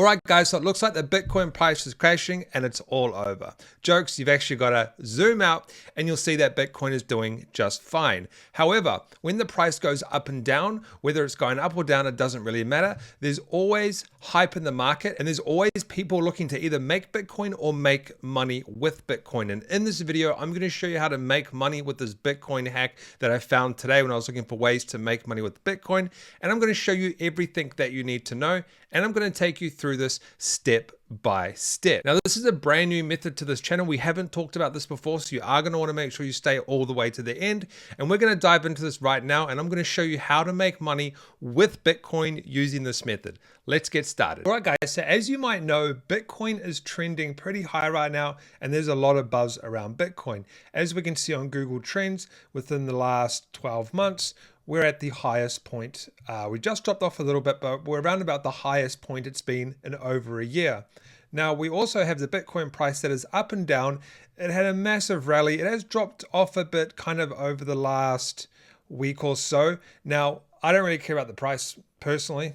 All right, guys, so it looks like the Bitcoin price is crashing and it's all over. Jokes, you've actually got to zoom out and you'll see that Bitcoin is doing just fine. However, when the price goes up and down, whether it's going up or down, it doesn't really matter. There's always hype in the market and there's always people looking to either make Bitcoin or make money with Bitcoin. And in this video, I'm going to show you how to make money with this Bitcoin hack that I found today when I was looking for ways to make money with Bitcoin. And I'm going to show you everything that you need to know. And I'm going to take you through this step by step. Now, this is a brand new method to this channel. We haven't talked about this before, so you are going to want to make sure you stay all the way to the end. And we're going to dive into this right now, and I'm going to show you how to make money with Bitcoin using this method. Let's get started. All right, guys, so as you might know, Bitcoin is trending pretty high right now, and there's a lot of buzz around Bitcoin. As we can see on Google Trends, within the last 12 months, we're at the highest point. We just dropped off a little bit, but we're around about the highest point it's been in over a year. Now, we also have the Bitcoin price that is up and down. It had a massive rally. It has dropped off a bit kind of over the last week or so. Now, I don't really care about the price personally.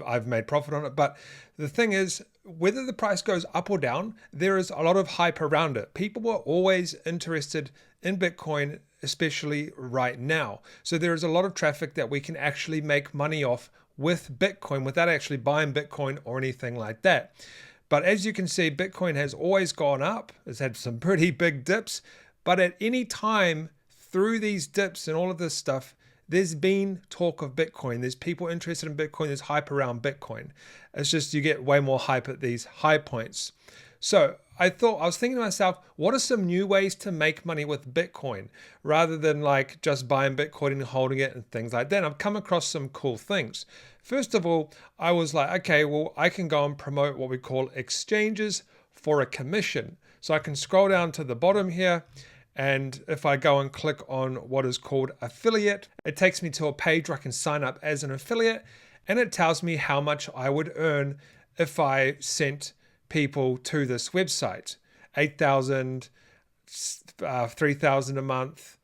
I've made profit on it. But the thing is, whether the price goes up or down, there is a lot of hype around it. People were always interested in Bitcoin, especially right now. So there is a lot of traffic that we can actually make money off with Bitcoin without actually buying Bitcoin or anything like that. But as you can see, Bitcoin has always gone up. It's had some pretty big dips, but at any time through these dips and all of this stuff, there's been talk of Bitcoin. There's people interested in Bitcoin. There's hype around Bitcoin. It's just you get way more hype at these high points. So I was thinking to myself, what are some new ways to make money with Bitcoin rather than like just buying Bitcoin and holding it and things like that? And I've come across some cool things. First of all, I was like, okay, well, I can go and promote what we call exchanges for a commission. So I can scroll down to the bottom here. And if I go and click on what is called affiliate, it takes me to a page where I can sign up as an affiliate. And it tells me how much I would earn if I sent people to this website. 8,000, 3,000 a month,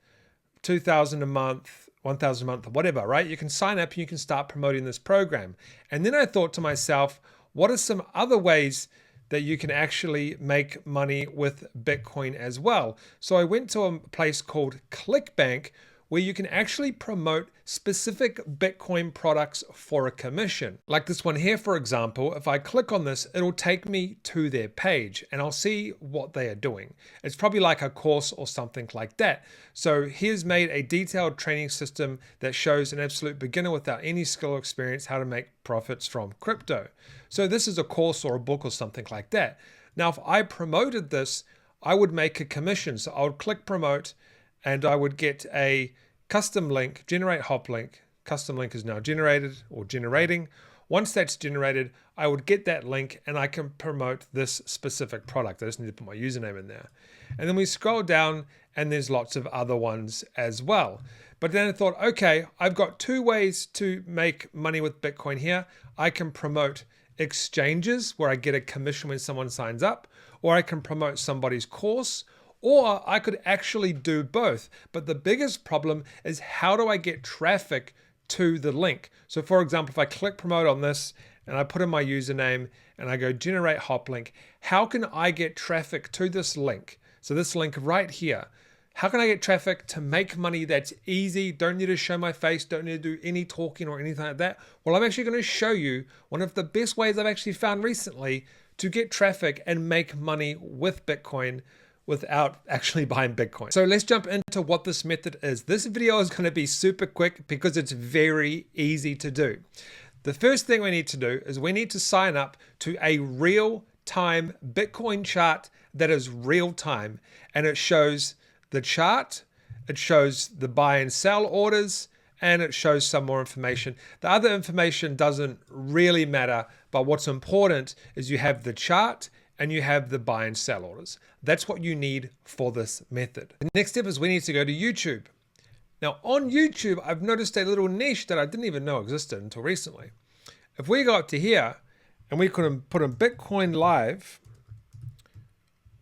2,000 a month, 1,000 a month, whatever, right? You can sign up and you can start promoting this program. And then I thought to myself, what are some other ways that you can actually make money with Bitcoin as well? So I went to a place called ClickBank, where you can actually promote specific Bitcoin products for a commission. Like this one here, for example, if I click on this, it'll take me to their page and I'll see what they are doing. It's probably like a course or something like that. So here's made a detailed training system that shows an absolute beginner without any skill or experience how to make profits from crypto. So this is a course or a book or something like that. Now, if I promoted this, I would make a commission. So I would click promote and I would get a custom link, generate hop link. Custom link is now generated or generating. Once that's generated, I would get that link and I can promote this specific product. I just need to put my username in there. And then we scroll down and there's lots of other ones as well. But then I thought, okay, I've got two ways to make money with Bitcoin here. I can promote exchanges where I get a commission when someone signs up, or I can promote somebody's course, or I could actually do both. But the biggest problem is, how do I get traffic to the link? So for example, if I click promote on this and I put in my username and I go generate hop link, how can I get traffic to this link? So this link right here, how can I get traffic to make money that's easy? Don't need to show my face, don't need to do any talking or anything like that. Well, I'm actually going to show you one of the best ways I've actually found recently to get traffic and make money with Bitcoin without actually buying Bitcoin. So let's jump into what this method is. This video is going to be super quick because it's very easy to do. The first thing we need to do is we need to sign up to a real-time Bitcoin chart that is real-time, and it shows the chart, it shows the buy and sell orders, and it shows some more information. The other information doesn't really matter, but what's important is you have the chart and you have the buy and sell orders. That's what you need for this method. The next step is we need to go to YouTube. Now on YouTube, I've noticed a little niche that I didn't even know existed until recently. If we go up to here and we could put in Bitcoin Live,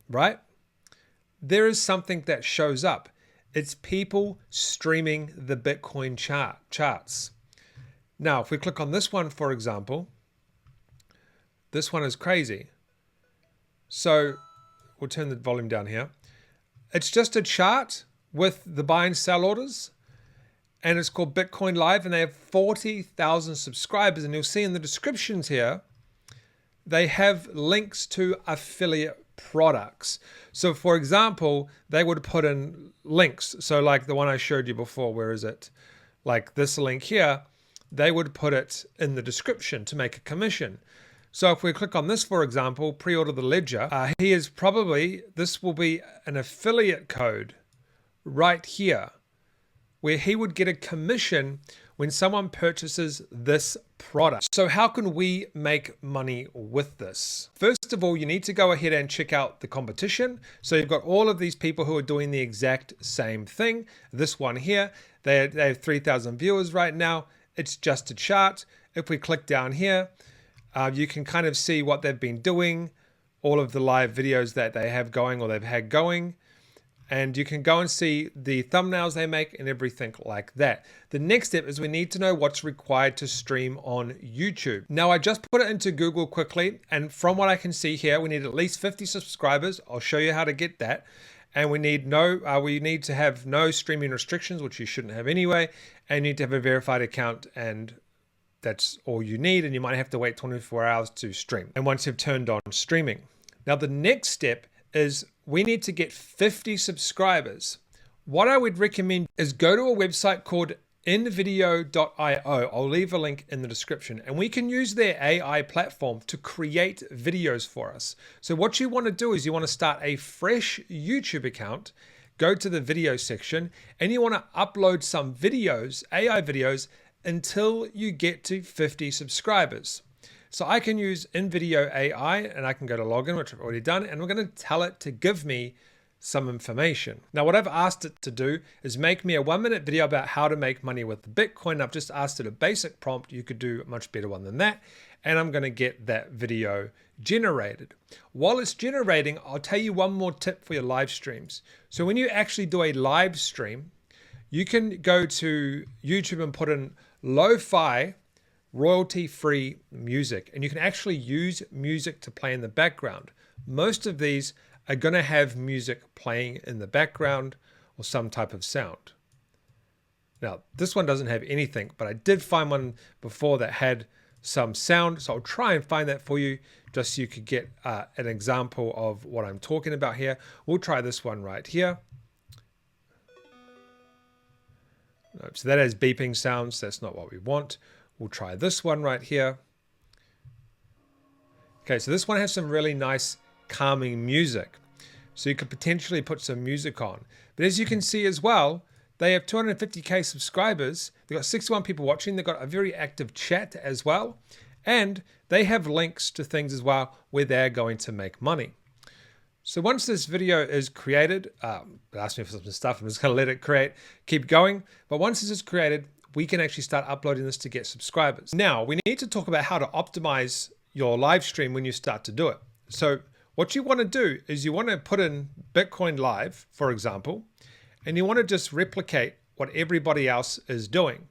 right? There is something that shows up. It's people streaming the Bitcoin charts. Now, if we click on this one, for example, This one is crazy. So we'll turn the volume down here. It's just a chart with the buy and sell orders, and it's called Bitcoin Live, and they have 40,000 subscribers. And you'll see in the descriptions here, they have links to affiliate products. So for example, they would put in links. So like the one I showed you before, where is it? Like this link here, they would put it in the description to make a commission. So if we click on this, for example, pre-order the ledger, this will be an affiliate code right here, where he would get a commission when someone purchases this product. So how can we make money with this? First of all, you need to go ahead and check out the competition. So you've got all of these people who are doing the exact same thing. This one here, they have 3,000 viewers right now. It's just a chart. If we click down here, you can kind of see what they've been doing, all of the live videos that they have going or they've had going. And you can go and see the thumbnails they make and everything like that. The next step is we need to know what's required to stream on YouTube. Now I just put it into Google quickly, and from what I can see here, we need at least 50 subscribers. I'll show you how to get that. And we need to have no streaming restrictions, which you shouldn't have anyway. And you need to have a verified account, and that's all you need. And you might have to wait 24 hours to stream. And once you've turned on streaming. Now the next step is we need to get 50 subscribers. What I would recommend is go to a website called invideo.io. I'll leave a link in the description, and we can use their AI platform to create videos for us. So what you want to do is you want to start a fresh YouTube account, go to the video section, and you want to upload some videos, AI videos, until you get to 50 subscribers. So I can use InVideo AI, and I can go to login, which I've already done, and we're going to tell it to give me some information. Now, what I've asked it to do is make me a 1-minute video about how to make money with Bitcoin. I've just asked it a basic prompt. You could do a much better one than that. And I'm going to get that video generated. While it's generating, I'll tell you one more tip for your live streams. So when you actually do a live stream, you can go to YouTube and put in lo-fi royalty-free music, and you can actually use music to play in the background. Most of these are going to have music playing in the background or some type of sound. Now, this one doesn't have anything, but I did find one before that had some sound, so I'll try and find that for you just so you could get an example of what I'm talking about here. We'll try this one right here. Nope, so that has beeping sounds. That's not what we want. We'll try this one right here. Okay, so this one has some really nice calming music. So you could potentially put some music on. But as you can see as well, they have 250K subscribers. They've got 61 people watching. They've got a very active chat as well. And they have links to things as well where they're going to make money. So once this video is created, it asked me for some stuff. I'm just going to let it keep going. But once this is created, we can actually start uploading this to get subscribers. Now, we need to talk about how to optimize your live stream when you start to do it. So what you want to do is you want to put in Bitcoin Live, for example, and you want to just replicate what everybody else is doing.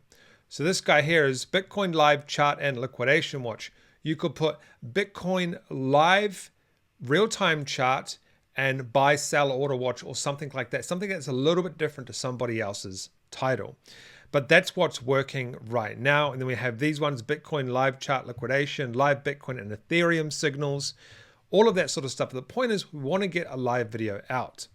So this guy here is Bitcoin Live chart and liquidation watch. You could put Bitcoin Live real-time chart and buy, sell, order watch, or something like that. Something that's a little bit different to somebody else's title. But that's what's working right now. And then we have these ones, Bitcoin Live chart liquidation, live Bitcoin and Ethereum signals, all of that sort of stuff. The point is we want to get a live video out.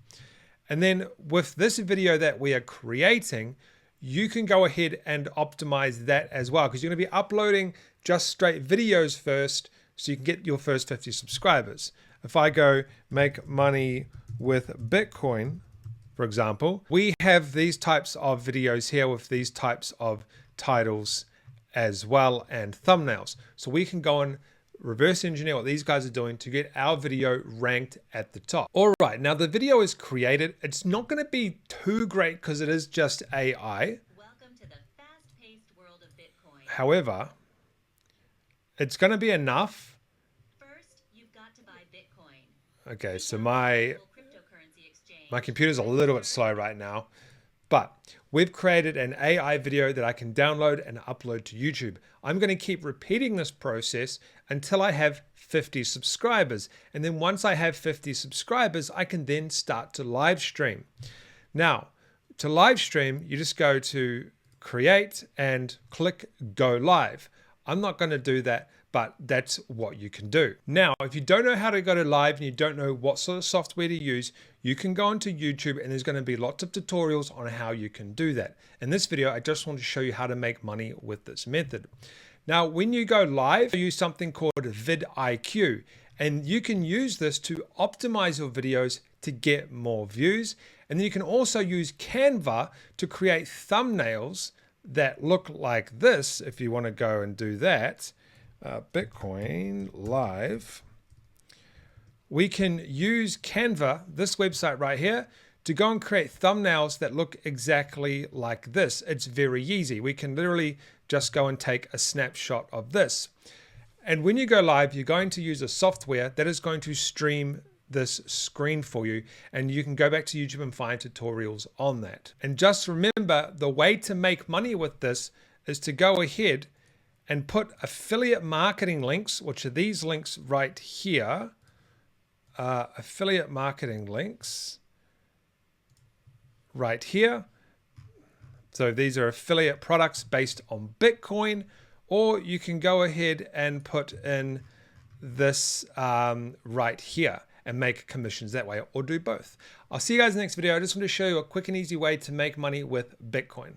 And then with this video that we are creating, you can go ahead and optimize that as well, because you're going to be uploading just straight videos first so you can get your first 50 subscribers. If I go make money with Bitcoin, for example, we have these types of videos here with these types of titles as well and thumbnails. So we can go and reverse engineer what these guys are doing to get our video ranked at the top. All right, now the video is created. It's not going to be too great because it is just AI. Welcome to the fast-paced world of Bitcoin. However, it's going to be enough. First, you've got to buy Bitcoin. Okay, so my computer's a little bit slow right now, But we've created an AI video that I can download and upload to YouTube. I'm going to keep repeating this process until I have 50 subscribers. And then once I have 50 subscribers, I can then start to live stream. Now, to live stream, you just go to create and click go live. I'm not going to do that, but that's what you can do. Now, if you don't know how to go to live and you don't know what sort of software to use, you can go onto YouTube and there's going to be lots of tutorials on how you can do that. In this video, I just want to show you how to make money with this method. Now, when you go live, you use something called vidIQ, and you can use this to optimize your videos to get more views. And then you can also use Canva to create thumbnails that look like this. If you want to go and do that, Bitcoin live, we can use Canva, this website right here, to go and create thumbnails that look exactly like this. It's very easy. We can literally just go and take a snapshot of this. And when you go live, you're going to use a software that is going to stream this screen for you, and you can go back to YouTube and find tutorials on that. And just remember, the way to make money with this is to go ahead and put affiliate marketing links, which are these links right here, affiliate marketing links right here. So these are affiliate products based on Bitcoin, or you can go ahead and put in this right here and make commissions that way, or do both. I'll see you guys in the next video. I just want to show you a quick and easy way to make money with Bitcoin.